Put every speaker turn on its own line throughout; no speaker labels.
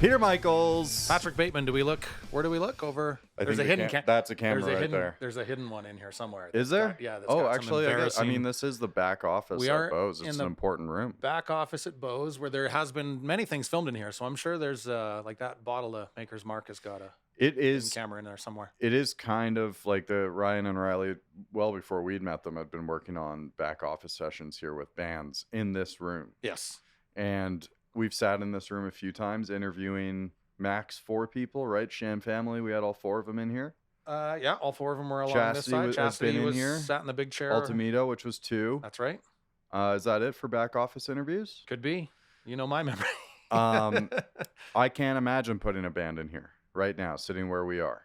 Peter Michaels.
Patrick Bateman. Where do we look? Over. There's a hidden camera.
That's a camera right there.
There's a hidden one in here somewhere.
Is there?
Yeah.
Actually, I mean, this is the back office at Bose. It's an important room.
Back office at Bose, where there has been many things filmed in here. So I'm sure there's like that bottle of Maker's Mark has got a camera in there somewhere.
It is kind of like the Ryan and Ryley, well before we'd met them, had been working on back office sessions here with bands in this room.
Yes.
And we've sat in this room a few times interviewing max 4 people, right? Sham family. We had all 4 of them in here.
Yeah, all 4 of them were along this
Chastity
side. Chastity
been in
was
here.
Sat in the big chair.
Altamito, which was 2.
That's right.
Is that it for back office interviews?
Could be. You know my memory.
I can't imagine putting a band in here right now, sitting where we are.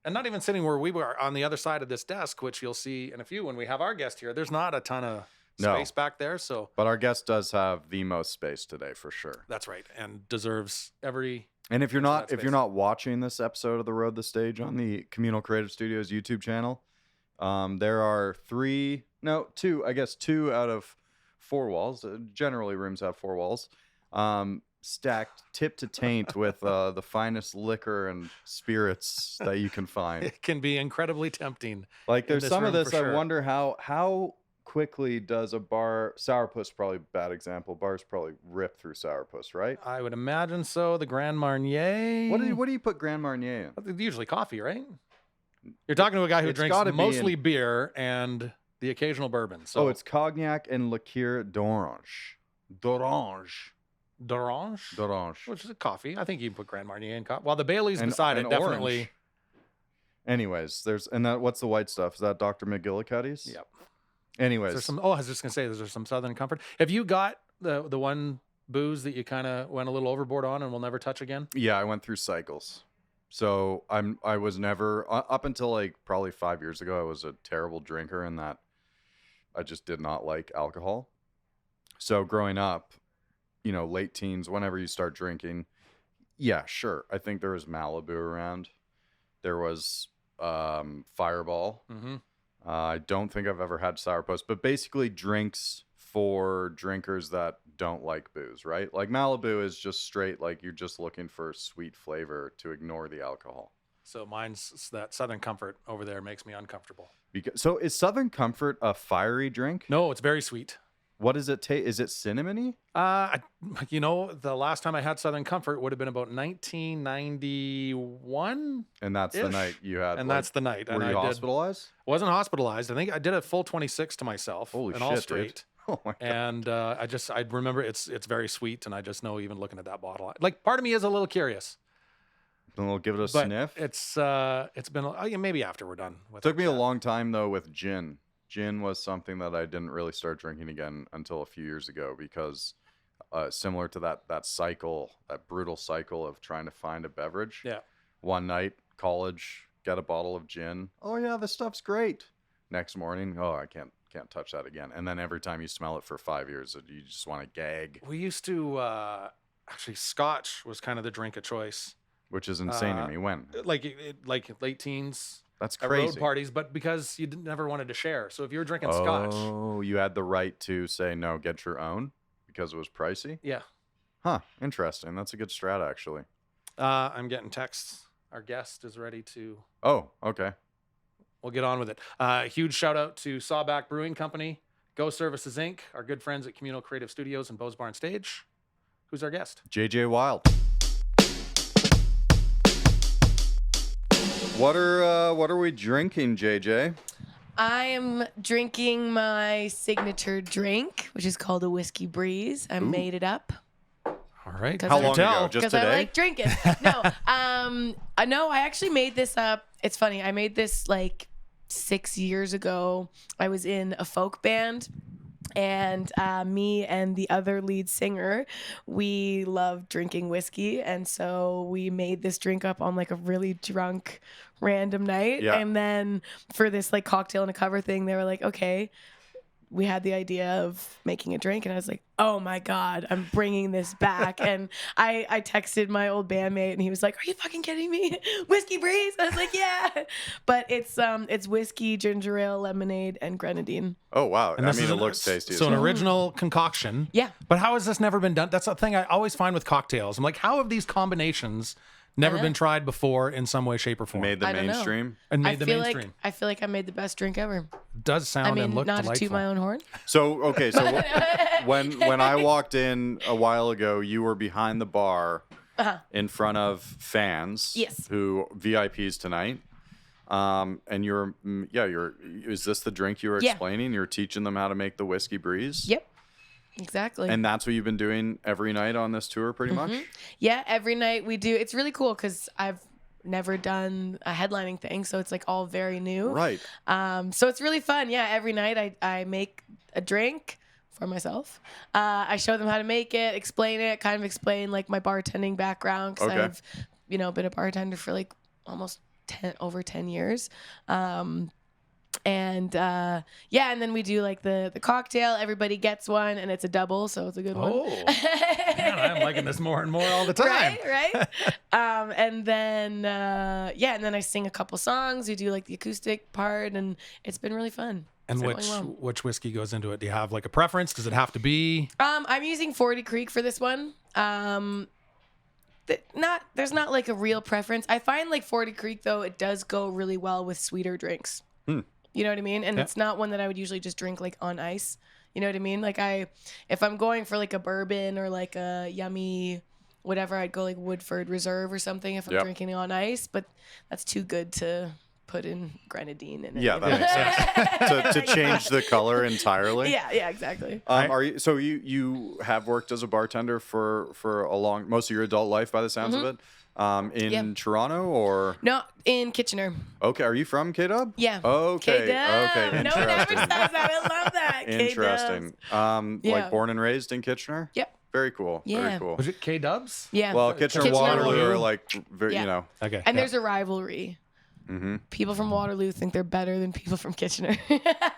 And not even sitting where we were on the other side of this desk, which you'll see in a few when we have our guest here. There's not a ton of space back there. But
our guest does have the most space today for sure.
That's right. And deserves every...
And if you're not watching this episode of The Road the Stage on the Communal Creative Studios YouTube channel, there are 2 out of 4 walls. Generally rooms have 4 walls. Stacked tip to taint with the finest liquor and spirits that you can find.
It can be incredibly tempting.
Like there's some of this, sure. I wonder how quickly does a bar, Sourpuss probably a bad example, bars probably rip through Sourpuss, right?
I would imagine so. The Grand Marnier.
What do you put Grand Marnier in?
Usually coffee, right? You're talking to a guy who drinks mostly beer and the occasional bourbon. So.
Oh, it's cognac and liqueur d'orange. D'orange.
Which is a coffee. I think you can put Grand Marnier in coffee. Well, the Bailey's beside it, definitely.
Orange. Anyways, what's the white stuff? Is that Dr. McGillicuddy's?
Yep.
Anyways.
I was just going to say, is there some Southern Comfort? Have you got the one booze that you kind of went a little overboard on and will never touch again?
Yeah, I went through cycles. So I was never, up until like probably 5 years ago, I was a terrible drinker in that I just did not like alcohol. So growing up, late teens, whenever you start drinking, yeah, sure. I think there was Malibu around. There was Fireball.
Mm-hmm.
I don't think I've ever had Sourpuss, but basically drinks for drinkers that don't like booze, right? Like Malibu is just straight, like you're just looking for sweet flavor to ignore the alcohol.
So mine's that Southern Comfort over there makes me uncomfortable.
So is Southern Comfort a fiery drink?
No, it's very sweet.
What does it taste? Is it cinnamony?
The last time I had Southern Comfort would have been about 1991.
And that's the night you had.
And that's the night.
Were you hospitalized?
Wasn't hospitalized. I think I did a full 26 to myself.
Holy shit,
all straight.
Dude. Oh my God.
And I remember it's very sweet, and I just know even looking at that bottle, like part of me is a little curious.
Then we'll give it a sniff.
It's been maybe after we're done.
It took me a long time though with gin. Gin was something that I didn't really start drinking again until a few years ago because similar to that cycle, that brutal cycle of trying to find a beverage.
Yeah.
One night, college, get a bottle of gin. Oh yeah, this stuff's great. Next morning, oh, I can't touch that again. And then every time you smell it for 5 years, you just want to gag.
We used to actually Scotch was kind of the drink of choice,
which is insane to me. When
like late teens.
That's crazy.
Road parties, but because you never wanted to share. So if you were drinking Scotch.
Oh, you had the right to say, no, get your own because it was pricey?
Yeah.
Huh. Interesting. That's a good strat, actually.
I'm getting texts. Our guest is ready to.
Oh, okay.
We'll get on with it. Huge shout out to Sawback Brewing Company, Go Services Inc., our good friends at Communal Creative Studios and Bose Barn Stage. Who's our guest?
JJ Wilde. What are we drinking, JJ?
I am drinking my signature drink, which is called a Whiskey Breeze. I made it up.
All right.
How long ago? Just today?
Because I like drinking. No, I actually made this up. It's funny. I made this like 6 years ago. I was in a folk band. And me and the other lead singer, we love drinking whiskey. And so we made this drink up on like a really drunk random night.
Yeah.
And then for this like cocktail and a cover thing, they were like, okay, we had the idea of making a drink, and I was like, oh my God, I'm bringing this back. And I texted my old bandmate, and he was like, are you fucking kidding me? Whiskey Breeze? I was like, yeah. But it's whiskey, ginger ale, lemonade, and grenadine.
Oh, wow.
And
I
this
mean,
is
it looks tasty.
So
as
an
well.
original concoction.
Yeah.
But how has this never been done? That's the thing I always find with cocktails. I'm like, how have these combinations never
know.
been tried before in some way, shape, or form?
Made the
I don't know.
mainstream.
and
I
made the
feel
mainstream.
I feel like I made the best drink ever.
Does sound
I mean,
and look
not
delightful.
to toot my own horn.
So, okay. So when I walked in a while ago, you were behind the bar in front of fans.
Yes.
Who VIPs tonight. And is this the drink you were
Yeah.
explaining? You're teaching them how to make the Whiskey Breeze?
Yep. Exactly.
And that's what you've been doing every night on this tour, pretty much?
Yeah, every night we do. It's really cool because I've never done a headlining thing, so it's like all very new.
Right.
So it's really fun. Yeah, every night I make a drink for myself. I show them how to make it, explain it, kind of explain like my bartending background because
Okay.
I've been a bartender for like almost over 10 years. And then we do like the cocktail. Everybody gets one, and it's a double, so it's a good one.
Oh, man, I'm liking this more and more all the time.
Right. And then I sing a couple songs. We do like the acoustic part, and it's been really fun.
And
It's
which
going well.
which whiskey goes into it? Do you have like a preference? Does it have to be?
I'm using 40 Creek for this one. There's not like a real preference. I find like 40 Creek though, it does go really well with sweeter drinks. You know what I mean? And it's not one that I would usually just drink like on ice. You know what I mean? Like if I'm going for like a bourbon or like a yummy whatever, I'd go like Woodford Reserve or something if I'm
Yep.
drinking it on ice, but that's too good to put in grenadine in it.
Yeah, that makes sense. to change the color entirely.
Yeah, exactly.
Are you so you have worked as a bartender for most of your adult life by the sounds of it? In
Yeah.
Toronto or
No, in Kitchener.
okay? Are you from K-Dub?
Yeah.
Okay.
K-Dub.
Okay.
No one ever
Interesting.
says that. I love that.
Interesting.
Yeah.
Like born and raised in Kitchener.
Yep.
Very cool. Very
Yeah.
cool.
Was it K-Dubs?
Yeah.
Well, Kitchener,
Kitchener,
Waterloo
Waterloo.
are like very,
Yeah.
Okay.
And there's a rivalry.
Mm-hmm.
People from Waterloo think they're better than people from Kitchener.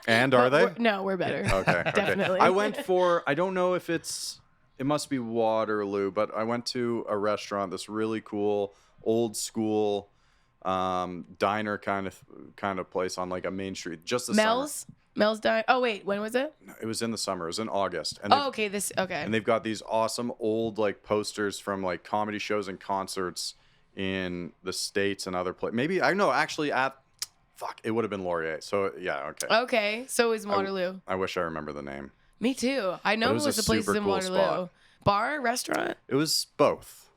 And are they?
We're better.
Okay.
Definitely.
I went for. I don't know if it must be Waterloo, but I went to a restaurant. This really cool old school diner kind of place on like a main street. Just the
Mel's Dine. Oh wait, when was it?
summer. It was in the summer. It was in August. And
Oh, okay. Okay.
and they've got these awesome old like posters from like comedy shows and concerts in the States and other places. Maybe I know actually it would have been Laurier. So yeah, okay.
Okay. So is Waterloo.
I wish I remember the name.
Me too. I know
But it
it
was
was
a
the places
super
in
cool
Waterloo.
spot.
Bar, restaurant.
It was both.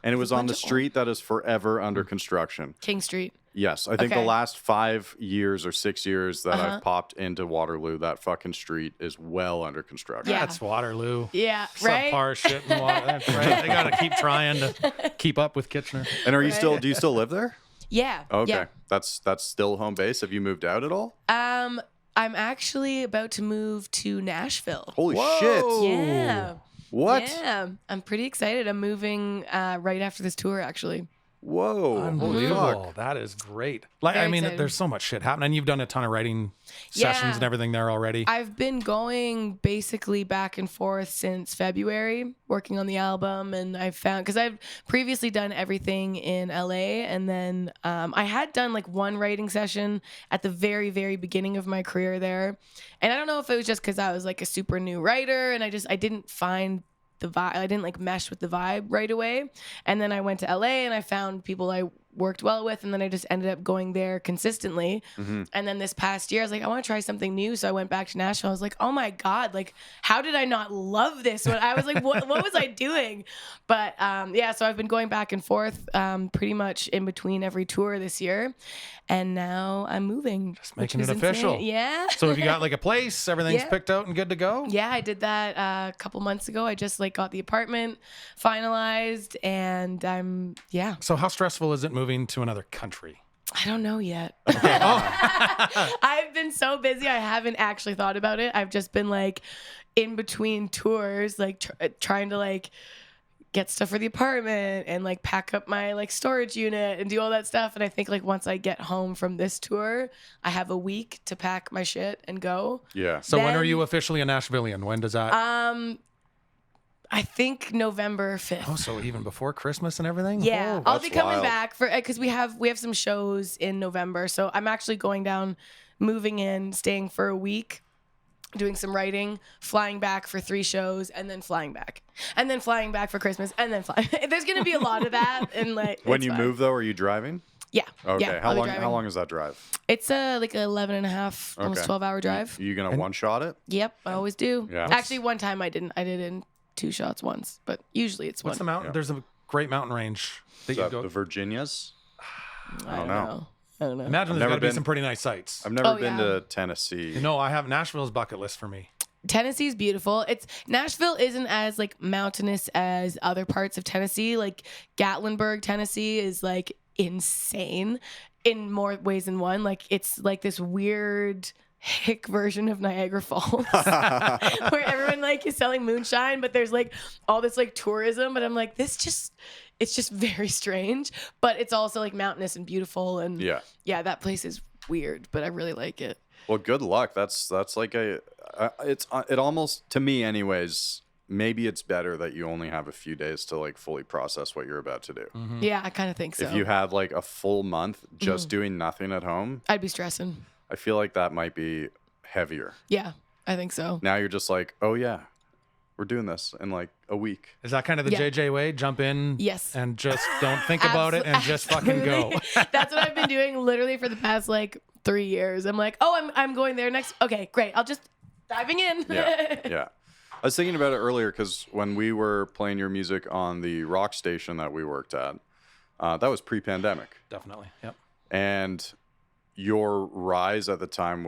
And it was on the street that is forever under construction.
King Street.
Yes, I think the
Okay.
last 5 years or 6 years that I've popped into Waterloo, that fucking street is well under construction.
Yeah.
That's Waterloo.
Yeah. Right.
Subpar shit in water. That's right. They got to keep trying to keep up with Kitchener.
And are you do you still live there?
Yeah.
Okay.
Yeah.
That's still home base. Have you moved out at all?
I'm actually about to move to Nashville.
Holy
Whoa.
shit.
Yeah.
What?
Yeah. I'm pretty excited. I'm moving right after this tour, actually.
Whoa. Holy
Unbelievable.
fuck.
That is great. Like,
Very
I mean,
excited.
there's so much shit happening. And you've done a ton of writing sessions
Yeah.
and everything there already.
I've been going basically back and forth since February, working on the album, and I've found because I've previously done everything in LA, and then I had done like one writing session at the very, very beginning of my career there, and I don't know if it was just because I was like a super new writer, and I didn't find the vibe. I didn't like mesh with the vibe right away, and then I went to LA and I found people I worked well with, and then I just ended up going there consistently. And then this past year I was like, I want to try something new, so I went back to Nashville. I was like, oh my god, like how did I not love this one? I was like, what was I doing? But so I've been going back and forth pretty much in between every tour this year, and now I'm moving, just
making it official.
Yeah.
So have you got like a place? Everything's
Yeah.
picked out and good to go?
Yeah, I did that a couple months ago. I just like got the apartment finalized, and
So how stressful is it moving to another country?
I don't know yet.
Oh.
I've been so busy, I haven't actually thought about it. I've just been like in between tours, like trying to like get stuff for the apartment and like pack up my like storage unit and do all that stuff. And I think like once I get home from this tour, I have a week to pack my shit and go.
Yeah.
So when are
Then-
you officially a Nashvilleian? When does that?
I think November 5th.
Oh, so even before Christmas and everything?
Yeah,
Whoa.
I'll be
that's
coming
wild.
back for because we have some shows in November. So I'm actually going down, moving in, staying for a week, doing some writing, flying back for 3 shows, and then flying back, and then flying back for Christmas, and then flying. There's gonna be a lot of that, and like
When
it's
you
fine.
move though, are you driving?
Yeah.
Okay.
Yeah,
how
I'll be
long?
driving.
How long is that drive?
It's like 11 and a half, almost
Okay.
12-hour drive.
Are you gonna one shot it?
Yep, I always do.
Yeah.
Actually, one time I didn't. I did in 2 shots once, but usually it's
What's the
one.
mountain?
Yeah.
There's a great mountain range that
Is
you
that
go.
the Virginias?
I
don't know.
I don't know.
Imagine there's
never
got to be
been-
some pretty nice sights.
I've never
Oh,
been
yeah.
to Tennessee.
No, I have Nashville's bucket list for me.
Tennessee's beautiful. Nashville isn't as like mountainous as other parts of Tennessee. Like Gatlinburg, Tennessee is like insane in more ways than one. Like it's like this weird hick version of Niagara Falls where everyone like is selling moonshine, but there's like all this like tourism. But I'm like, it's just very strange. But it's also like mountainous and beautiful. And
Yeah.
that place is weird, but I really like it.
Well, good luck. That's like it almost, to me anyways, maybe it's better that you only have a few days to like fully process what you're about to do.
Yeah, I kind of think so.
If you had like a full month just doing nothing at home,
I'd be stressing.
I feel like that might be heavier.
Yeah, I think so.
Now you're just like, oh yeah, we're doing this in like a week.
Is that kind of the
Yeah.
JJ way? Jump in,
Yes.
and just don't think about it, and just fucking go.
Absolutely. That's what I've been doing literally for the past like 3 years. I'm like, oh, I'm going there next. Okay, great. I'll just diving in.
Yeah. I was thinking about it earlier because when we were playing your music on the rock station that we worked at, that was pre-pandemic.
Definitely. Yep.
And your rise at the time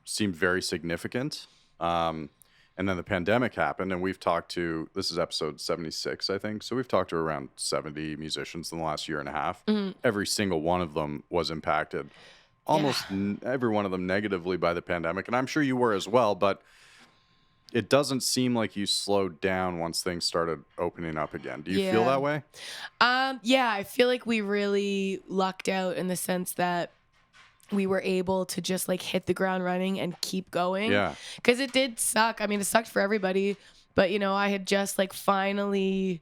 seemed very significant. And then the pandemic happened, and we've talked to, this is episode 76, I think. So we've talked to around 70 musicians in the last year and a half. Every single one of them was impacted, almost every one of them negatively by the pandemic. And I'm sure you were as well, but it doesn't seem like you slowed down once things started opening up again. Do you feel
Yeah.
that way?
Yeah, I feel like we really lucked out in the sense that we were able to just like hit the ground running and keep going.
Yeah.
Because it did suck. I mean, it sucked for everybody, but you know, I had just like finally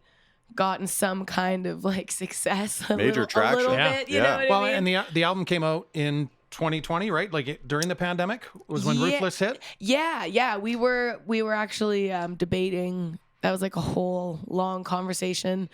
gotten some kind of like success,
Major traction.
a little
Yeah.
bit. You
Yeah.
know what
Well,
I mean?
and the album came out in 2020, right? Like during the pandemic was when
Yeah.
Ruthless hit.
Yeah. We were actually debating. That was like a whole long conversation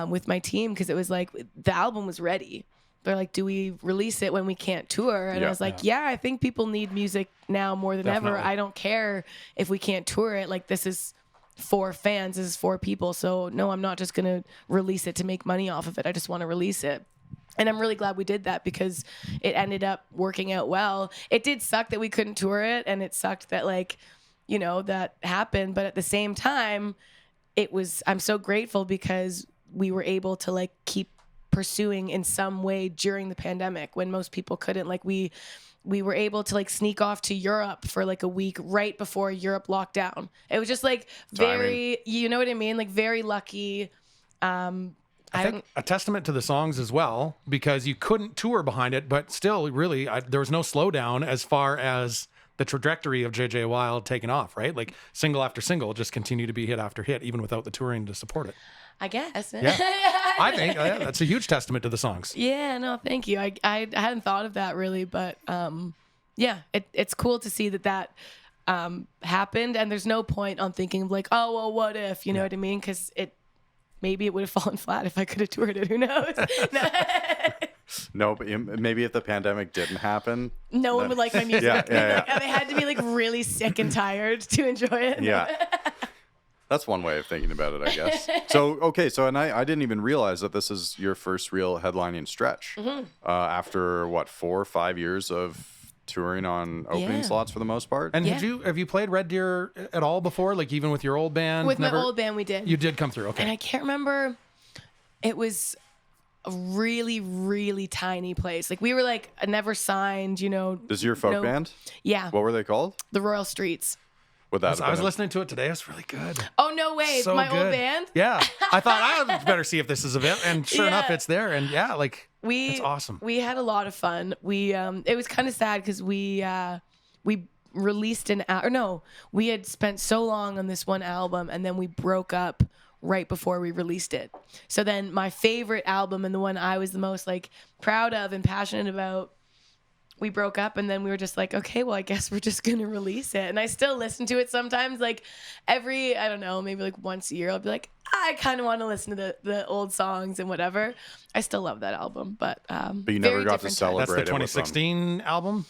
with my team because it was like the album was ready. They're like, do we release it when we can't tour? And
Yeah.
I was like, yeah, I think people need music now more than ever.
Definitely.
I don't care if we can't tour it. Like, this is for fans. This is for people. So, no, I'm not just going to release it to make money off of it. I just want to release it. And I'm really glad we did that because it ended up working out well. It did suck that we couldn't tour it, and it sucked that, like, you know, that happened. But at the same time, I'm so grateful because we were able to, like, keep pursuing in some way during the pandemic when most people couldn't. Like, we were able to like sneak off to Europe for like a week right before Europe locked down. It was just like very, you know what I mean? Like very lucky.
I think a testament to the songs as well, because you couldn't tour behind it, but still, really, there was no slowdown as far as the trajectory of JJ Wilde taking off, right? Like single after single just continue to be hit after hit, even without the touring to support it.
I guess.
Yeah. I think that's a huge testament to the songs.
Yeah, no, thank you. I hadn't thought of that really, but yeah, it's cool to see that happened, and there's no point on thinking of like, oh well, what if, you know what I mean? Because maybe it would have fallen flat if I could have toured it. Who knows?
No, but maybe if the pandemic didn't happen,
No one would like my music.
Yeah.
They had to be like really sick and tired to enjoy it.
Yeah. That's one way of thinking about it, I guess. So, okay. So, and I didn't even realize that this is your first real headlining stretch after what, 4 or 5 years of touring on opening
Yeah.
slots for the most part.
And
Yeah.
have you played Red Deer at all before? Like even with your old band?
With
Never?
my old band, we did.
You did come through. Okay.
And I can't remember. It was a really, really tiny place. Like we were like never signed, you know.
This is your folk band?
Yeah.
What were they called?
The Royal Streets.
Would that
I was listening to it today. It was really good.
Oh, no way.
So
My
good.
old band?
Yeah. I thought I better see if this is a bit. And sure enough,
Yeah.
it's there. And yeah, like, it's awesome.
We had a lot of fun. It was kind of sad because we released we had spent so long on this one album and then we broke up right before we released it. So then my favorite album and the one I was the most like proud of and passionate about, we broke up, and then we were just like, okay, well, I guess we're just gonna release it. And I still listen to it sometimes, like every, I don't know, maybe like once a year, I'll be like, I kind of want to listen to the old songs and whatever. I still love that album, but
you never got to celebrate.
That's the
it with
2016 album.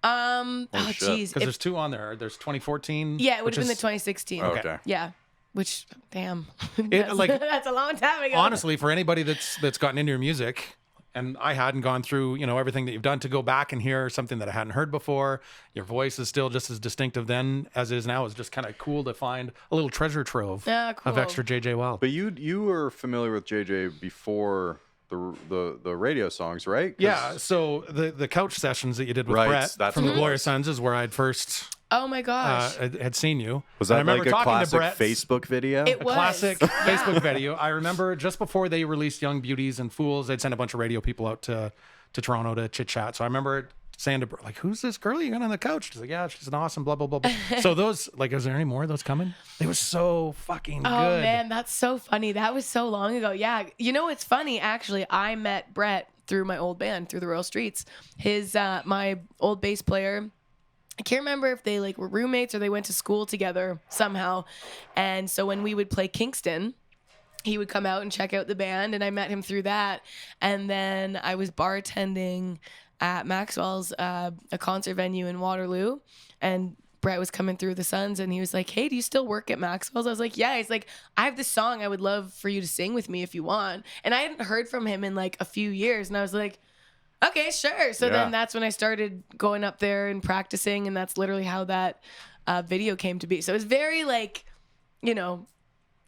oh geez,
Because there's two on there. There's 2014.
yeah, it would have been the 2016.
Okay.
Yeah, which damn,
It, like,
that's a long time ago.
Honestly, for anybody that's gotten into your music, and I hadn't gone through, everything that you've done, to go back and hear something that I hadn't heard before. Your voice is still just as distinctive then as it is now. It's just kind of cool to find a little treasure trove
cool.
of extra JJ Wilde.
But you were familiar with JJ before the radio songs, right?
Yeah, so the couch sessions that you did with
Right,
Brett
that's
from
what
the
it
Glorious
was.
Sons is where I'd first
Oh my gosh,
had seen you.
Was
And I
that
remember
like a
talking to
classic
Brett.
Facebook video?
It was.
Classic Facebook video. I remember just before they released Young Beauties and Fools, they'd send a bunch of radio people out to Toronto to chit chat. So I remember saying to Brett, like, who's this girl you got on the couch? She's like, yeah, she's an awesome, blah, blah, blah, blah. So those, like, is there any more of those coming? They were so fucking good.
Oh man, that's so funny. That was so long ago. Yeah, it's funny actually. I met Brett through my old band, through the Royal Streets. His my old bass player, I can't remember if they like were roommates or they went to school together somehow. And so when we would play Kingston, he would come out and check out the band, and I met him through that. And then I was bartending at Maxwell's, a concert venue in Waterloo, and Brett was coming through the Suns, and he was like, hey, do you still work at Maxwell's? I was like, yeah. He's like, I have this song I would love for you to sing with me if you want. And I hadn't heard from him in like a few years, and I was like, okay, sure. So then that's when I started going up there and practicing, and that's literally how that video came to be. So it was very like,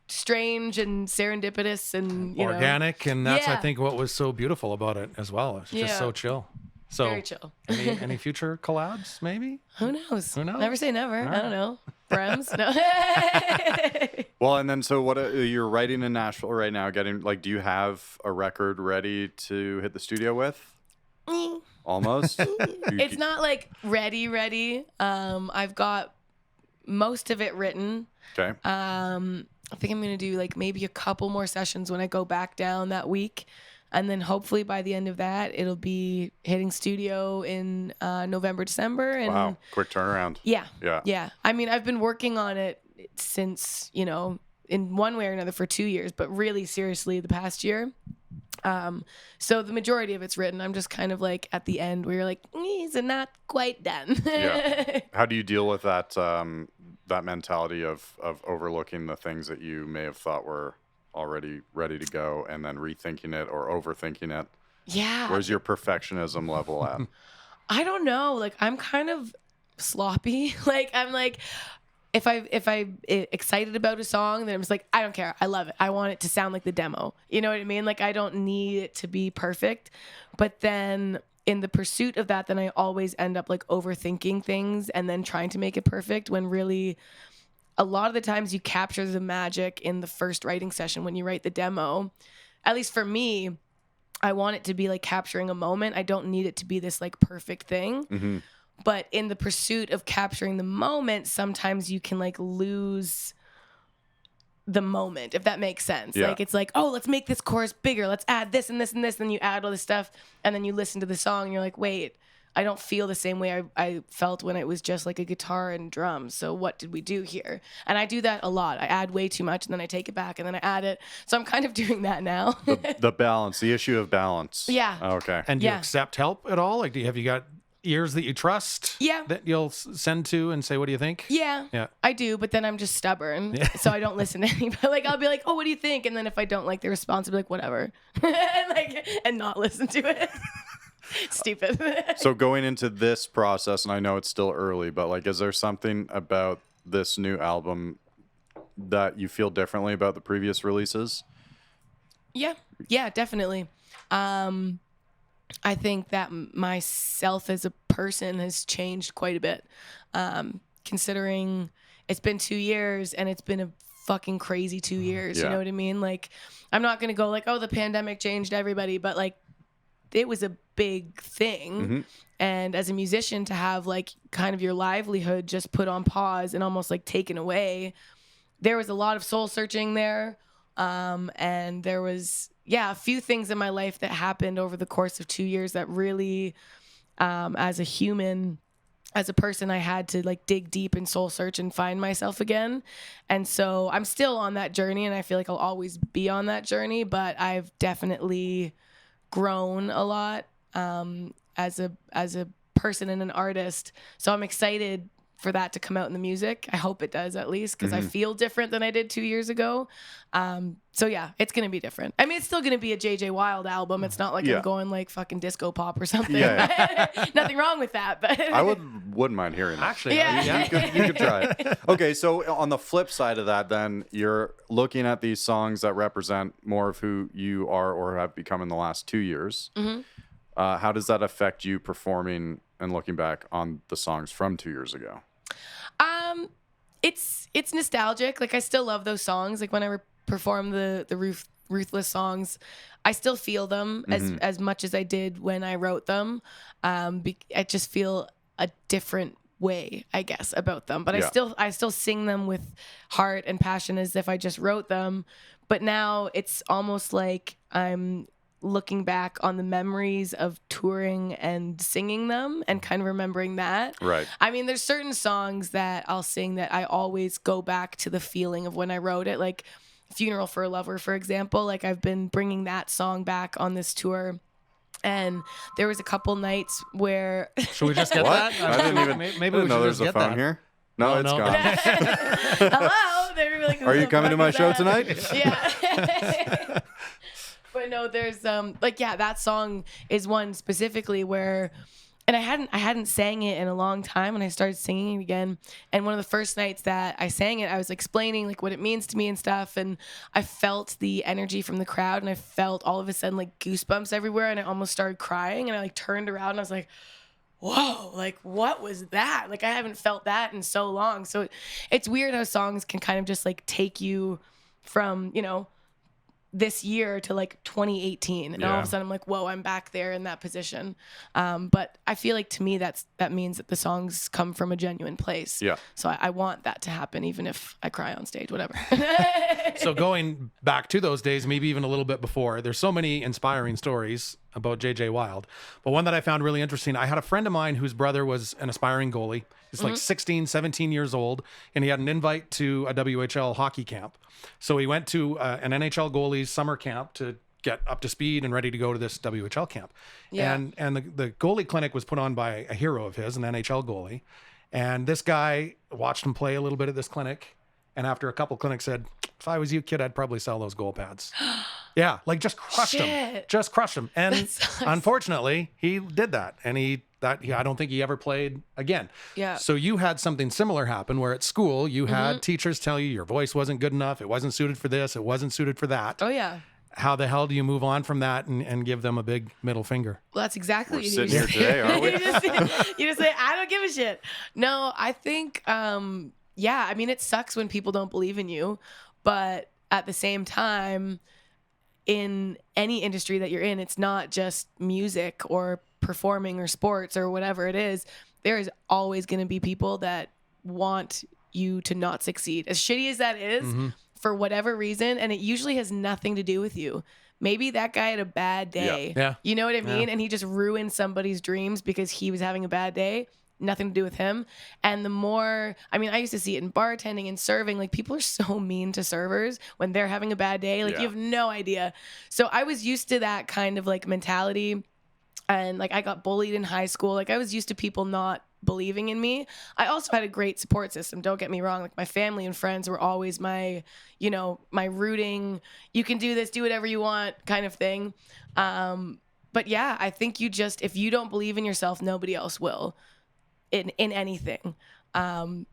strange and serendipitous and
organic, and that's I
Yeah.
think what was so beautiful about it as well. It's just so chill. So
very chill.
any future collabs, maybe?
Who knows?
Who knows?
Never say never. I don't know. Brems? No.
Well, and then so what? You're writing in Nashville right now. Getting like, do you have a record ready to hit the studio with? Almost.
It's not like ready. I've got most of it written.
Okay.
I think I'm gonna do like maybe a couple more sessions when I go back down that week, and then hopefully by the end of that it'll be hitting studio in November, December. And
Wow, quick turnaround.
Yeah. I mean, I've been working on it since in one way or another for 2 years, but really seriously the past year. So the majority of it's written. I'm just kind of like at the end where you're like, is it not quite done?
Yeah. How do you deal with that that mentality of overlooking the things that you may have thought were already ready to go and then rethinking it or overthinking it?
Yeah.
Where's your perfectionism level at?
I don't know. Like, I'm kind of sloppy. Like, I'm like, if I'm excited about a song, then I'm just like, I don't care. I love it. I want it to sound like the demo. You know what I mean? Like, I don't need it to be perfect. But then in the pursuit of that, then I always end up like overthinking things and then trying to make it perfect, when really a lot of the times you capture the magic in the first writing session when you write the demo. At least for me, I want it to be like capturing a moment. I don't need it to be this like perfect thing.
Mm-hmm.
But in the pursuit of capturing the moment, sometimes you can like lose the moment, if that makes sense.
Yeah.
Like, it's like, oh, let's make this chorus bigger. Let's add this and this and this. Then you add all this stuff, and then you listen to the song and you're like, wait, I don't feel the same way I felt when it was just like a guitar and drums. So what did we do here? And I do that a lot. I add way too much and then I take it back and then I add it. So I'm kind of doing that now.
The balance, the issue of balance.
Yeah.
Okay.
And do you
Yeah.
accept help at all? Like, have you got ears that you trust?
Yeah.
That you'll send to and say, what do you think?
Yeah,
Yeah.
I do, but then I'm just stubborn, so I don't listen to anybody. Like, I'll be like, "Oh, what do you think?" And then if I don't like the response, I'll be like, "Whatever," and not listen to it. Stupid.
So going into this process, and I know it's still early, but like, is there something about this new album that you feel differently about the previous releases?
Yeah, definitely. I think that myself as a person has changed quite a bit, considering it's been 2 years and it's been a fucking crazy 2 years. You know what I mean? Like, I'm not going to go like, oh, the pandemic changed everybody, but like, it was a big thing. And as a musician, to have like kind of your livelihood just put on pause and almost like taken away, there was a lot of soul searching there. And there was, a few things in my life that happened over the course of 2 years that really, as a human, as a person, I had to like dig deep and soul search and find myself again. And so I'm still on that journey, and I feel like I'll always be on that journey, but I've definitely grown a lot as a person and an artist. So I'm excited for that to come out in the music. I hope it does, at least, because I feel different than I did 2 years ago. So yeah, it's going to be different. I mean, it's still going to be a JJ Wilde album. It's not like I'm going like fucking disco pop or something. Nothing wrong with that, but
I wouldn't mind hearing that.
Actually,
you could try it. Okay, so on the flip side of that, then you're looking at these songs that represent more of who you are or have become in the last 2 years. How does that affect you performing and looking back on the songs from 2 years ago?
It's nostalgic. Like, I still love those songs. Like, when I perform the Ruthless songs, I still feel them as much as I did when I wrote them. I just feel a different way, I guess, about them. But I still sing them with heart and passion as if I just wrote them. But now it's almost like I'm looking back on the memories of touring and singing them and kind of remembering that.
Right.
I mean, there's certain songs that I'll sing that I always go back to the feeling of when I wrote it, like Funeral for a Lover, for example. Like, I've been bringing that song back on this tour. And there was a couple nights where...
Should we just get
what?
that?
I didn't even
maybe we
know
should
there's
just
a
get
phone
that.
here. No, it's gone.
Hello? They're like,
Are you coming to my show tonight?
Yeah. But no, there's that song is one specifically where, and I hadn't sang it in a long time, and I started singing it again. And one of the first nights that I sang it, I was explaining like what it means to me and stuff, and I felt the energy from the crowd, and I felt all of a sudden like goosebumps everywhere, and I almost started crying, and I like turned around and I was like, whoa, like what was that? Like, I haven't felt that in so long. So it's weird how songs can kind of just like take you from, this year to like 2018, and all of a sudden I'm like, whoa, I'm back there in that position. But I feel like, to me, that means that the songs come from a genuine place. Yeah. So I want that to happen, even if I cry on stage, whatever.
So going back to those days, maybe even a little bit before, there's so many inspiring stories about JJ Wilde. But one that I found really interesting, I had a friend of mine whose brother was an aspiring goalie. He's like 16, 17 years old, and he had an invite to a WHL hockey camp. So he went to an NHL goalie's summer camp to get up to speed and ready to go to this WHL camp. Yeah. And the goalie clinic was put on by a hero of his, an NHL goalie. And this guy watched him play a little bit at this clinic. And after a couple clinics said, if I was you, kid, I'd probably sell those goal pads. Yeah, like just crushed him. Just crushed him. And unfortunately, he did that. And I don't think he ever played again. Yeah. So you had something similar happen where at school you had teachers tell you your voice wasn't good enough. It wasn't suited for this. It wasn't suited for that.
Oh, yeah.
How the hell do you move on from that and give them a big middle finger?
Well, that's exactly
what you do. We're sitting here today, aren't we?
You just say, I don't give a shit. No, I think, I mean, it sucks when people don't believe in you. But at the same time, in any industry that you're in, it's not just music or performing or sports or whatever it is. There is always going to be people that want you to not succeed. As shitty as that is, for whatever reason, and it usually has nothing to do with you. Maybe that guy had a bad day. Yeah. You know what I mean? And he just ruined somebody's dreams because he was having a bad day. Nothing to do with him. And the more, I mean, I used to see it in bartending and serving. Like, people are so mean to servers when they're having a bad day. Like, you have no idea. So I was used to that kind of like mentality. And like, I got bullied in high school. Like, I was used to people not believing in me. I also had a great support system. Don't get me wrong. Like, my family and friends were always my rooting, you can do this, do whatever you want kind of thing. But yeah, I think if you don't believe in yourself, nobody else will. In anything.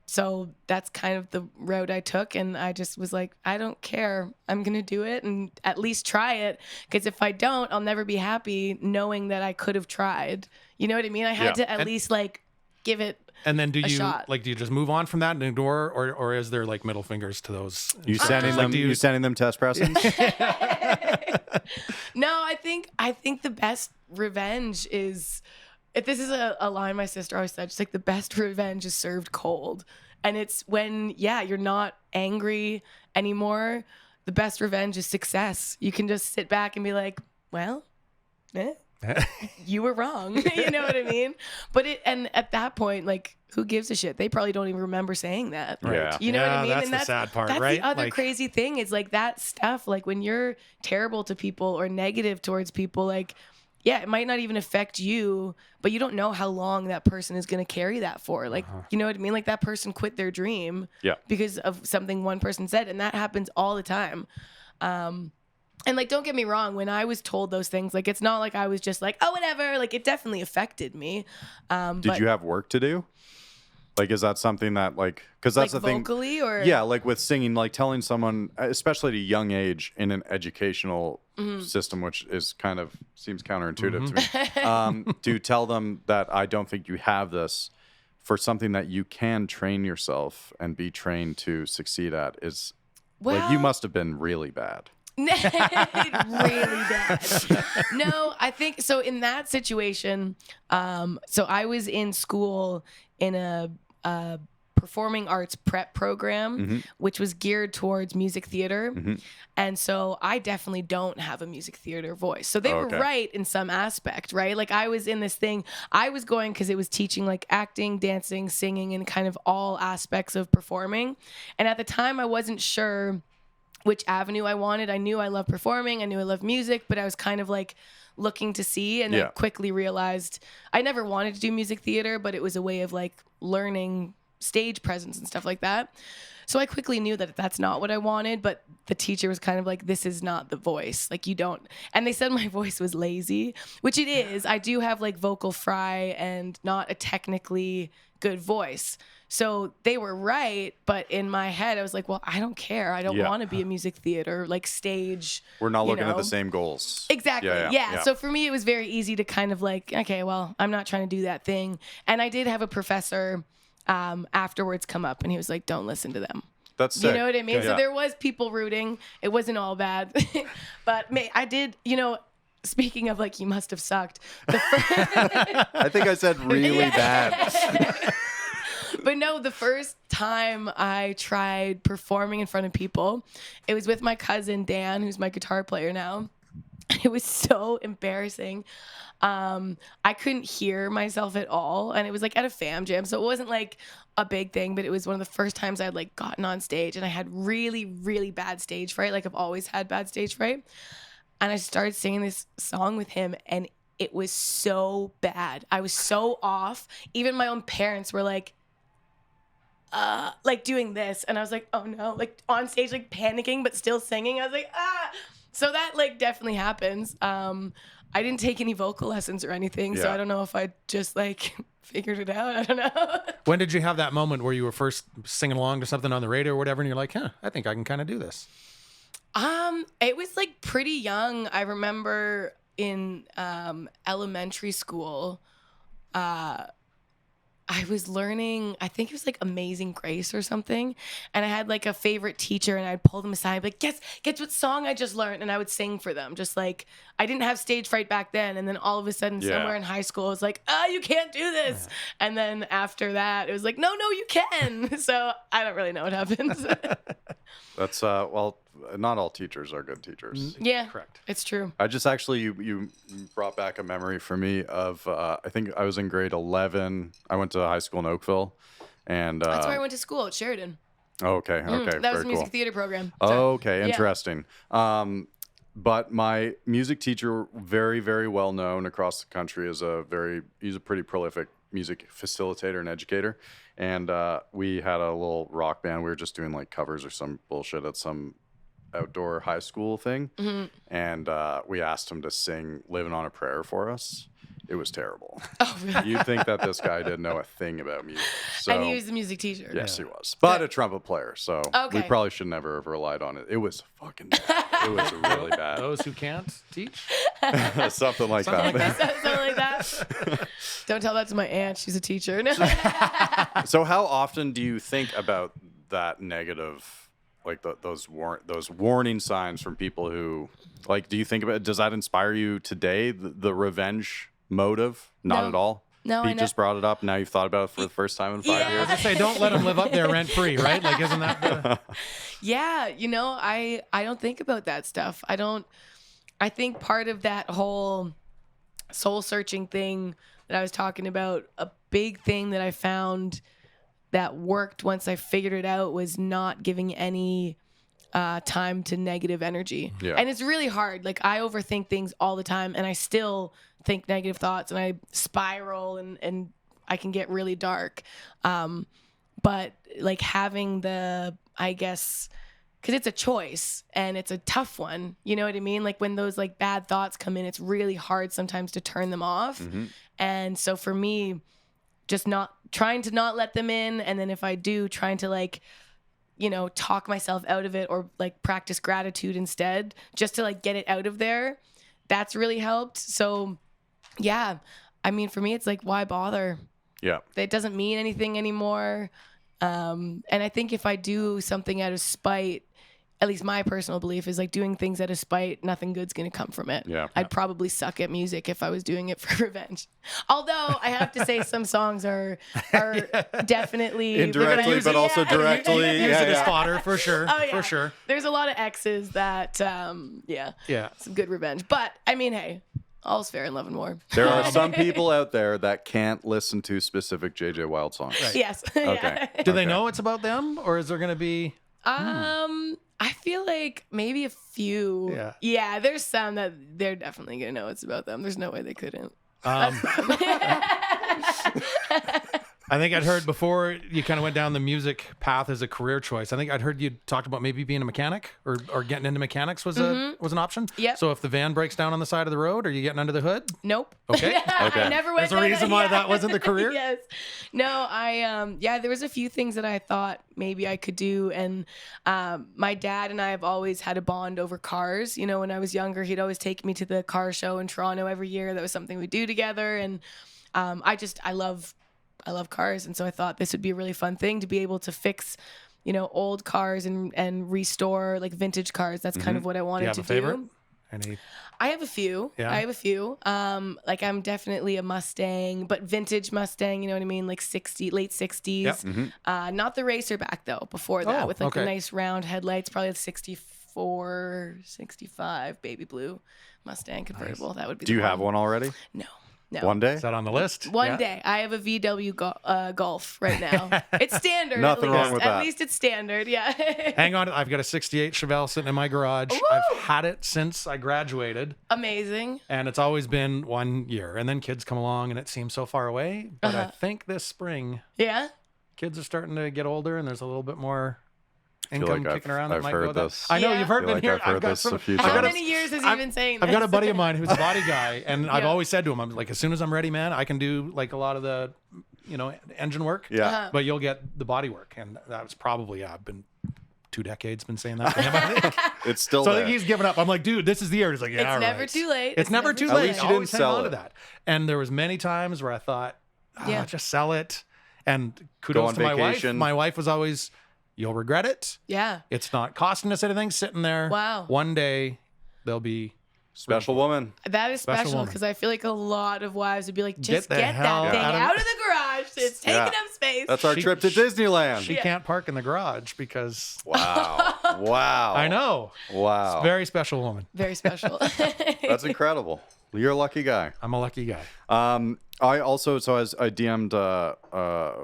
So that's kind of the road I took, and I just was like, I don't care. I'm going to do it and at least try it, because if I don't, I'll never be happy knowing that I could have tried. You know what I mean? I had to at least like give it.
And then do you
shot.
like, do you just move on from that and ignore, or is there like middle fingers to those?
You sending them? You sending them test pressings?
No, I think the best revenge is, if this is a line my sister always said, she's like, the best revenge is served cold. And it's when, you're not angry anymore. The best revenge is success. You can just sit back and be like, well, you were wrong. You know what I mean? And at that point, like, who gives a shit? They probably don't even remember saying that.
Right. Yeah.
You know what I mean?
That's the sad part,
that's
right?
The other
like,
crazy thing is like that stuff, like when you're terrible to people or negative towards people, like, it might not even affect you, but you don't know how long that person is going to carry that for. Like, you know what I mean? Like that person quit their dream because of something one person said. And that happens all the time. And like, don't get me wrong, when I was told those things, like, it's not like I was just like, oh, whatever. Like, it definitely affected me.
Did you have work to do? Like, is that something that, like, because that's
like
the thing.
Vocally or?
Yeah, like with singing, like telling someone, especially at a young age in an educational system, which is kind of seems counterintuitive to me, to tell them that I don't think you have this for something that you can train yourself and be trained to succeed at is, like, you must have been really bad.
Really bad. No, I think so. In that situation, so I was in school in a performing arts prep program, which was geared towards music theater. And so I definitely don't have a music theater voice. So they were right in some aspect, right? Like I was in this thing, I was going because it was teaching like acting, dancing, singing, and kind of all aspects of performing. And at the time I wasn't sure which avenue I wanted. I knew I loved performing. I knew I loved music, but I was kind of like looking to see, and I quickly realized I never wanted to do music theater, but it was a way of like learning stage presence and stuff like that. So I quickly knew that that's not what I wanted, but the teacher was kind of like, this is not the voice. Like you don't, and they said my voice was lazy, which it is. I do have like vocal fry and not a technically good voice. So they were right, but in my head, I was like, well, I don't care. I don't want to be a music theater, like stage.
We're not looking at the same goals.
Exactly. Yeah. So for me, it was very easy to kind of like, okay, well, I'm not trying to do that thing. And I did have a professor afterwards come up, and he was like, don't listen to them.
That's sick.
You know what I mean?
Yeah.
So there was people rooting. It wasn't all bad. But I did, speaking of like, you must have sucked.
I think I said really bad.
But no, the first time I tried performing in front of people, it was with my cousin Dan, who's my guitar player now. It was so embarrassing. I couldn't hear myself at all, and it was like at a fam jam, so it wasn't like a big thing, but it was one of the first times I had like gotten on stage, and I had really, really bad stage fright. Like I've always had bad stage fright, and I started singing this song with him, and it was so bad. I was so off. Even my own parents were like doing this, and I was like, oh no, like on stage, like panicking but still singing. I was like, so that like definitely happens. I didn't take any vocal lessons or anything, so I don't know if I just like figured it out. I don't know.
When did you have that moment where you were first singing along to something on the radio or whatever, and you're like, I think I can kind of do this?
It was like pretty young. I remember in elementary school, I was learning, I think it was like Amazing Grace or something. And I had like a favorite teacher, and I'd pull them aside and be like, guess what song I just learned? And I would sing for them. Just like, I didn't have stage fright back then. And then all of a sudden somewhere in high school, I was like, you can't do this. And then after that, it was like, no, you can. So I don't really know what happens.
That's, well, not all teachers are good teachers.
Yeah,
correct.
It's true.
I just actually, you brought back a memory for me of, I think I was in grade 11. I went to high school in Oakville, and
that's where I went to school at Sheridan.
Okay.
That was a music theater program. So,
okay, interesting. But my music teacher, very, very well known across the country, he's a pretty prolific music facilitator and educator. And we had a little rock band. We were just doing like covers or some bullshit at some outdoor high school thing. And we asked him to sing Living on a Prayer for us. It was terrible. You'd think that this guy didn't know a thing about music. So,
and he was the music teacher.
Yes, he was. But a trumpet player. So we probably should never have relied on it. It was fucking bad. It was really bad.
Those who can't teach?
Something like that.
Something like that. Don't tell that to my aunt. She's a teacher.
So how often do you think about that negative, like those warning signs from people who, like, do you think about it? Does that inspire you today? The revenge motive? Not
No.
at all.
No,
Pete just brought it up. Now you've thought about it for the first time in 5
I
years.
was gonna say, don't let them live up there rent free, right? Like, isn't that the...
Yeah, I don't think about that stuff. I think part of that whole soul searching thing that I was talking about, a big thing that I found that worked once I figured it out was not giving any time to negative energy.
Yeah.
And it's really hard. Like, I overthink things all the time, and I still think negative thoughts, and I spiral, and I can get really dark. But like having I guess, because it's a choice and it's a tough one, you know what I mean? Like when those like bad thoughts come in, it's really hard sometimes to turn them off.
Mm-hmm.
And so for me, just trying to not let them in, and then if I do, trying to like, talk myself out of it, or like practice gratitude instead, just to like get it out of there. That's really helped. So yeah, I mean, for me, it's like, why bother?
Yeah.
It doesn't mean anything anymore. And I think if I do something out of spite, at least my personal belief is like doing things out of spite, nothing good's going to come from it.
Yeah.
I'd probably suck at music if I was doing it for revenge. Although I have to say some songs are definitely
Indirectly, but also directly.
Use it as fodder for sure.
Oh, yeah.
For sure.
There's a lot of exes that,
Yeah.
some good revenge. But I mean, hey, all's fair in love and war.
There are some people out there that can't listen to specific JJ Wilde songs.
Right.
Yes.
Okay.
Do they know it's about them, or is there going to be...
I feel like maybe a few.
Yeah.
Yeah, there's some that they're definitely gonna know it's about them. There's no way they couldn't.
I think I'd heard before you kind of went down the music path as a career choice. I think I'd heard you talked about maybe being a mechanic or getting into mechanics was an option.
Yep.
So if the van breaks down on the side of the road, are you getting under the hood?
Nope.
Okay.
I never went.
There's a
down
reason why that wasn't the career?
Yes. No, there was a few things that I thought maybe I could do, and my dad and I have always had a bond over cars. When I was younger, he'd always take me to the car show in Toronto every year. That was something we do together, and I love cars, and so I thought this would be a really fun thing to be able to fix, old cars and restore like vintage cars. That's kind of what I wanted to
Do you have a
do.
favorite?
I have a few.
Yeah.
I have a few. Like I'm definitely a Mustang, but vintage Mustang, you know what I mean? Like late 60s.
Yep.
Mm-hmm.
Not the racerback though, before that,
Oh,
with like the
okay.
nice round headlights, probably the 64, 65 baby blue Mustang convertible. That would be
Do you have one already?
No.
One day?
Is that on the list?
One
Yeah.
day. I have a VW Golf right now. It's standard.
Nothing
at least.
wrong with
At
that.
least it's standard. Yeah.
Hang on. I've got a 68 Chevelle sitting in my garage.
Woo!
I've had it since I graduated,
Amazing.
and it's always been 1 year. And then kids come along, and it seems so far away. But I think this spring,
Yeah.
kids are starting to get older, and there's a little bit more
feel
income
like
kicking around. That
I've
might
heard
go that.
this.
I know
Yeah.
you've heard
I feel
been
like
here.
I've heard this a few
How
times.
many years has he been saying this?
I've got a buddy of mine who's a body guy, and I've
Yeah.
always said to him, I'm like, as soon as I'm ready, man, I can do like a lot of the, engine work.
Yeah.
Uh-huh.
But you'll get the body work, and that was probably I've been 2 decades been saying that to him. I think.
It's still
So I
there.
think he's given up. I'm like, dude, this is the year. He's like, yeah,
It's never
right.
too late.
It's never too
At
late.
least you didn't
Always hang
sell
on to
it.
that. And there was many times where I thought,
Yeah.
just sell it. And kudos
on
to my wife.
vacation.
My wife was always, you'll regret it.
Yeah.
It's not costing us anything sitting there.
Wow.
One day there'll be
Special woman.
That is
Special
special
woman.
because I feel like a lot of wives would be like, just
the
get
hell
that thing
out
out
of-
of the garage. It's taking
Yeah.
up space.
That's our
She-
trip to Disneyland.
she can't park in the garage because
Wow. Wow.
I know.
Wow.
Very special woman.
Very special.
That's incredible. You're a lucky guy.
I'm a lucky guy.
I also, as I DM'd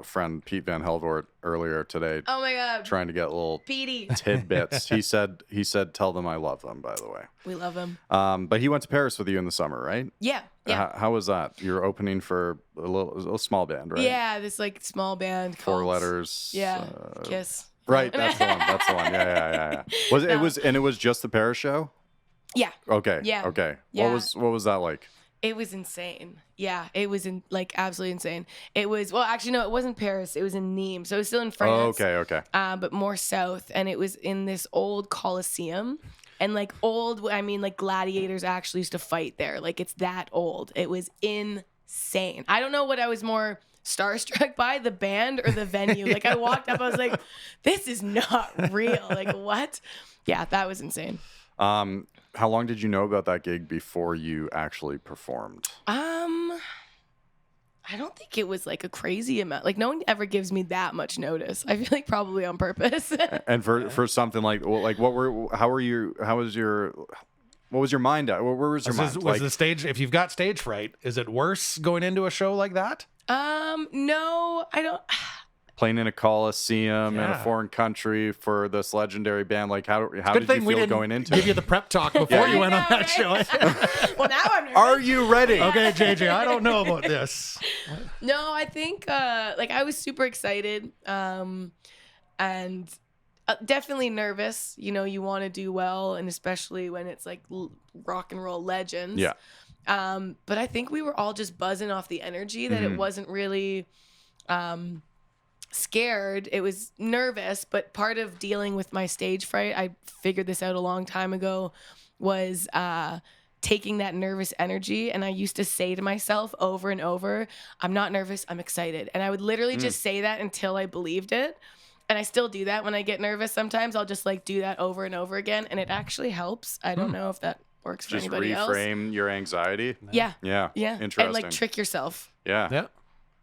friend Pete Van Helvoort earlier today,
Oh my God.
trying to get little
Petey.
tidbits. He said, tell them I love them, by the way.
We love him.
But he went to Paris with you in the summer, right?
Yeah. Yeah.
How was that? You're opening for a small band, right?
Yeah. This like small band.
4
called-
letters.
Yeah. Kiss.
Right, that's the one. That's the one. Yeah. Was it?
No.
It was just the Paris show.
Yeah.
Okay.
Yeah.
Okay.
Yeah.
What was that like?
It was insane. Yeah, it was absolutely insane. It was, well, actually, no, it wasn't Paris. It was in Nîmes. So it was still in France.
Oh, okay.
But more south. And it was in this old Colosseum. And like gladiators actually used to fight there. Like it's that old. It was insane. insane. I don't know what I was more starstruck by, the band or the venue. Like I walked up, I was like, this is not real. Like what? Yeah, that was insane.
How long did you know about that gig before you actually performed?
I don't think it was like a crazy amount. Like no one ever gives me that much notice. I feel like probably on purpose.
And for something like what was your mind at? Where was your mind?
Was the stage, if you've got stage fright, is it worse going into a show like that?
No, I don't.
Playing in a coliseum in a foreign country for this legendary band, like how did you feel going into
give
it?
you the prep talk before you went on that show.
Well, now I'm nervous.
Are you ready?
Okay, JJ, I don't know about this.
No, I think like I was super excited, and definitely nervous. You know, you want to do well, and especially when it's like rock and roll legends.
Yeah.
But I think we were all just buzzing off the energy that it wasn't really scared. It was nervous, but part of dealing with my stage fright, I figured this out a long time ago, was taking that nervous energy. And I used to say to myself over and over, I'm not nervous, I'm excited. And I would literally just say that until I believed it. And I still do that when I get nervous. Sometimes I'll just like do that over and over again. And it actually helps. I don't know if that works for anybody else.
Just reframe your anxiety.
Yeah.
Interesting.
And like trick yourself.
Yeah.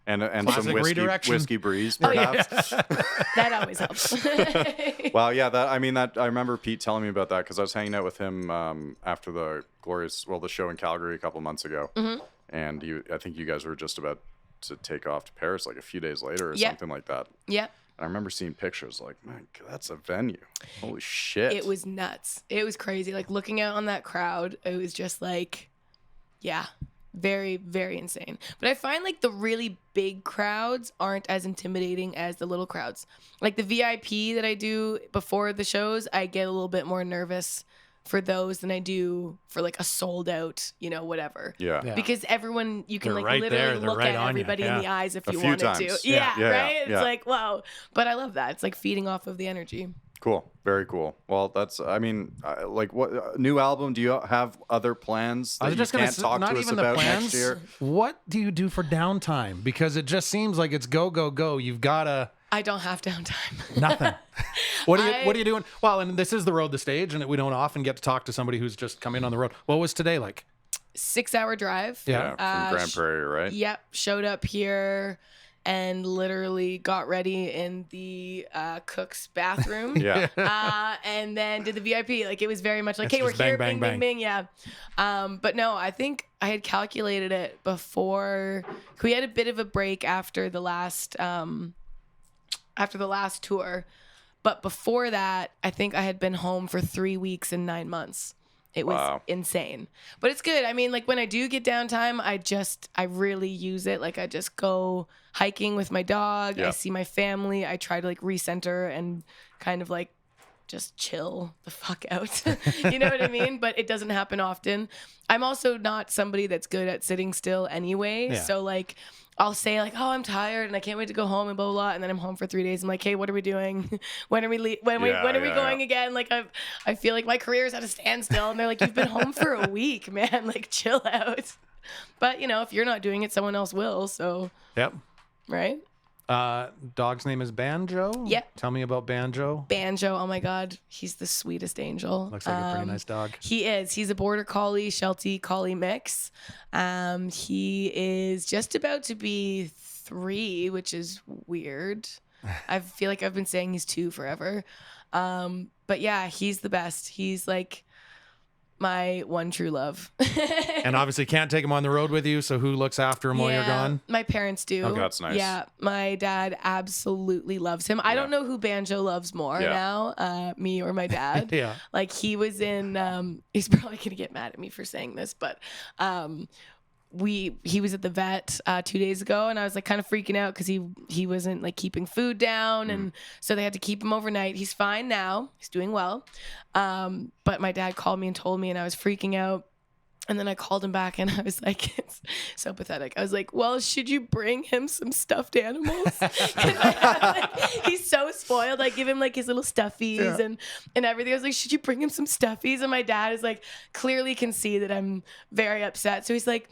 And some whiskey breeze,
Oh,
perhaps.
yeah. That always helps.
Well, yeah, I remember Pete telling me about that because I was hanging out with him after the show in Calgary a couple months ago, and I think you guys were just about to take off to Paris like a few days later or something like that.
Yeah.
I remember seeing pictures like, man, that's a venue. Holy shit!
It was nuts. It was crazy. Like looking out on that crowd, it was just like, yeah. Very, very insane. But I find like the really big crowds aren't as intimidating as the little crowds. Like the VIP that I do before the shows, I get a little bit more nervous for those than I do for like a sold out, whatever.
Yeah.
Because everyone, you can
They're
like
right
literally
there.
look
They're
at
right on
everybody
you.
in the eyes if
A
you
few
wanted
times.
to.
Yeah,
Right?
yeah.
It's like, wow. But I love that. It's like feeding off of the energy.
Cool. Very cool. Well, that's, what new album? Do you have other plans that you can't talk to us about next year?
What do you do for downtime? Because it just seems like it's go, go, go. You've got to...
I don't have downtime.
Nothing. What are you doing? Well, and this is the road to stage, and we don't often get to talk to somebody who's just come in on the road. What was today like?
6-hour drive.
Yeah, from Grand Prairie, right?
Yep. Showed up here and literally got ready in the cook's bathroom.
Yeah.
And then did the VIP. Like it was very much like,
It's
hey, we're
just bang,
here,
bang,
bing,
bang.
bing, bing. Yeah. But no, I think I had calculated it before. We had a bit of a break after the last tour. But before that, I think I had been home for 3 weeks and 9 months. It was insane. But it's good. I mean, like when I do get downtime, I really use it. Like I just go hiking with my dog.
Yeah.
I see my family. I try to like recenter and kind of like just chill the fuck out. You know what I mean? But it doesn't happen often. I'm also not somebody that's good at sitting still anyway.
Yeah.
So like I'll say like, oh, I'm tired and I can't wait to go home and blah, blah, blah. And then I'm home for 3 days. I'm like, hey, what are we doing? When are we going again? Like I feel like my career's at a standstill. And they're like, you've been home for a week, man. Like chill out. But if you're not doing it, someone else will. So,
Yep.
Right?
Dog's name is Banjo?
Yep.
Tell me about Banjo.
Banjo, oh my God. He's the sweetest angel.
Looks like a pretty nice dog.
He is. He's a border collie, Sheltie collie mix. He is just about to be 3, which is weird. I feel like I've been saying he's 2 forever. But yeah, he's the best. He's like my one true love.
And obviously can't take him on the road with you, so who looks after him while you're gone?
My parents do.
Okay, that's nice.
Yeah, my dad absolutely loves him. I don't know who Banjo loves more now, me or my dad.
Yeah.
Like he was in, he's probably gonna get mad at me for saying this, but he was at the vet 2 days ago, and I was like kind of freaking out because he wasn't like keeping food down, and so they had to keep him overnight. He's fine now. He's doing well. But my dad called me and told me, and I was freaking out. And then I called him back and I was like, it's so pathetic. I was like, well, should you bring him some stuffed animals? 'Cause he's so spoiled. I give him like his little stuffies and everything. I was like, should you bring him some stuffies? And my dad is like, clearly can see that I'm very upset. So he's like,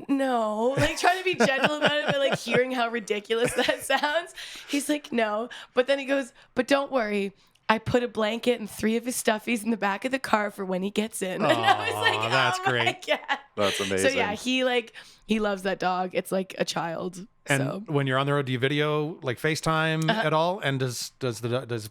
no, like trying to be gentle about it, but like hearing how ridiculous that sounds. He's like, no. But then he goes, but don't worry. I put a blanket and 3 of his stuffies in the back of the car for when he gets in. And I was like,
that's
oh my
great.
God.
That's amazing.
So yeah, he loves that dog. It's like a child.
And
So
when you're on the road, do you video like FaceTime at all? And does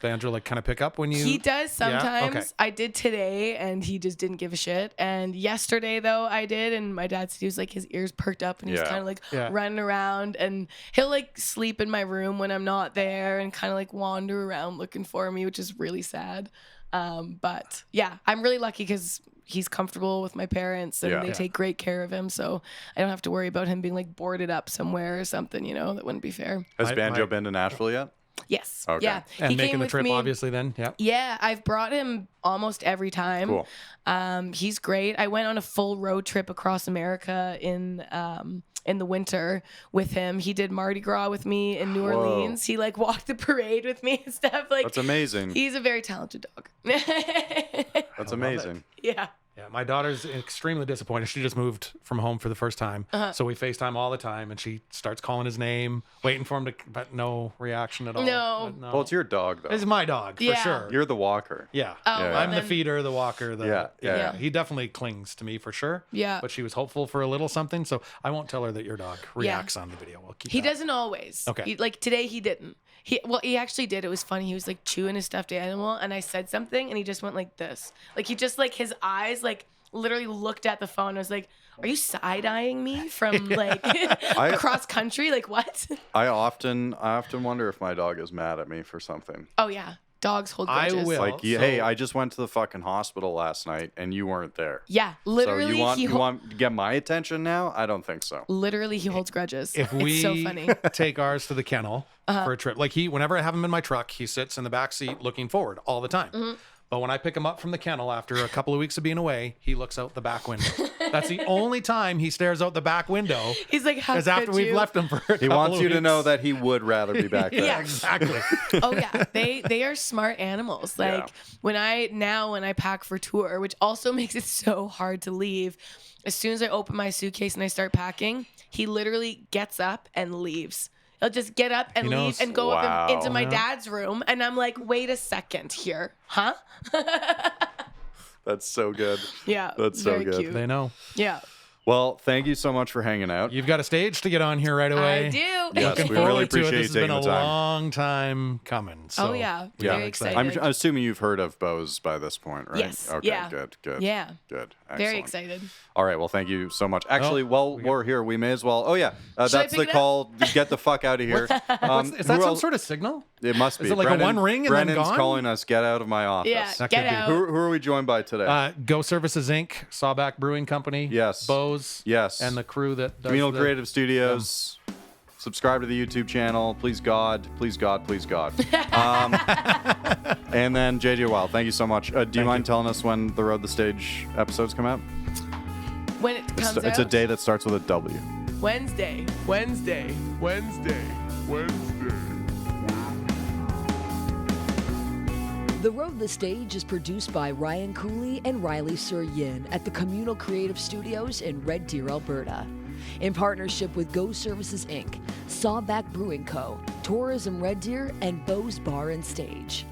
Banjo like kind of pick up when you?
he does sometimes.
Okay.
I did today, and he just didn't give a shit. And yesterday though, I did, and my dad said he was like his ears perked up, and he was
Yeah.
kind of like
Yeah.
running around, and he'll like sleep in my room when I'm not there, and kind of like wander around looking for me, which is really sad. But yeah, I'm really lucky because he's comfortable with my parents, and
Yeah.
they
Yeah.
take great care of him, so I don't have to worry about him being like boarded up somewhere or something. That wouldn't be fair.
Has
My-
Banjo
my-
been to Nashville yet?
Yes.
Okay.
Yeah.
And
He
making
came
the
with
trip,
me.
obviously. Then, yeah.
Yeah, I've brought him almost every time.
Cool.
He's great. I went on a full road trip across America in the winter with him. He did Mardi Gras with me in New
Whoa.
Orleans. He like walked the parade with me and stuff. Like
That's amazing.
he's a very talented dog.
That's amazing.
Yeah.
Yeah, my daughter's extremely disappointed. She just moved from home for the first time, so we FaceTime all the time, and she starts calling his name, waiting for him to, but no reaction at all.
No.
But
Well, it's your dog though.
It's my dog for
Yeah.
sure.
You're the walker.
Yeah.
Oh,
Yeah.
well,
I'm the
then-
feeder, the walker.
Yeah.
He definitely clings to me for sure.
Yeah.
But she was hopeful for a little something, so I won't tell her that your dog reacts on the video. We'll keep
He
that.
doesn't always.
Okay.
Like today he didn't. He actually did. It was funny. He was like chewing his stuffed animal, and I said something, and he just went like this. Like he just like his eyes like literally looked at the phone. I was like, "Are you side-eyeing me from like across country? Like what?"
I often wonder if my dog is mad at me for something.
Oh yeah, dogs hold
I
grudges.
will.
Like,
So-
hey, I just went to the fucking hospital last night and you weren't there.
Yeah, literally.
So
he
you want to get my attention now? I don't think so.
literally he holds grudges.
If
it's
we
so funny.
take ours to the kennel for a trip, like whenever I have him in my truck, he sits in the back seat looking forward all the time.
Mm-hmm.
But when I pick him up from the kennel after a couple of weeks of being away, he looks out the back window. That's the only time he stares out the back window.
He's like, "How
Is
could
after we've
you?"
left him for a couple
He wants
of
you to
weeks.
know that he would rather be back there.
Yeah.
Exactly.
Oh yeah, they are smart animals. Like
Yeah.
when I pack for tour, which also makes it so hard to leave. As soon as I open my suitcase and I start packing, he literally gets up and leaves. He'll just get up and
He knows.
leave and go up
Wow.
into my dad's room, and I'm like, wait a second here, huh?
That's so good.
Yeah,
That's so
very
good.
cute.
They know.
Yeah,
Well, thank you so much for hanging out.
You've got a stage to get on here right away.
I do.
Yes,
Looking
we
forward
really
to it.
appreciate
This
you
has been
taking
a
the time.
long time coming. So
Oh yeah,
Yeah.
very excited.
I'm assuming you've heard of Bose by this point, right?
Yes.
Okay,
Yeah.
good.
Yeah,
Good.
very
Excellent.
excited.
All right. Well, thank you so much. Actually, while we're here, we may as well. Oh, yeah.
I
That's
pick
the
it up?
call. Get the fuck out of here.
Is that
who
some
else-
sort of signal?
It must be.
Is it like a one ring and then
Brennan's
gone?
calling us. Get out of my office.
Yeah,
That
get
could be.
out.
Who are we joined by today?
Go Services Inc., Sawback Brewing Company.
Yes.
Bose.
Yes.
And the crew that does
Communal
the-
Creative Studios. Subscribe to the YouTube channel. Please God. Please God. Please God. And then JJ Wilde. Thank you so much. Do you mind telling us when the Road the Stage episodes come out?
When it comes
It's a
out,
day that starts with a W.
Wednesday.
The Road the Stage is produced by Ryan Kuly and Ryley Surian at the Communal Creative Studios in Red Deer, Alberta. In partnership with Go Services Inc., Sawback Brewing Co., Tourism Red Deer, and Bose Bar and Stage.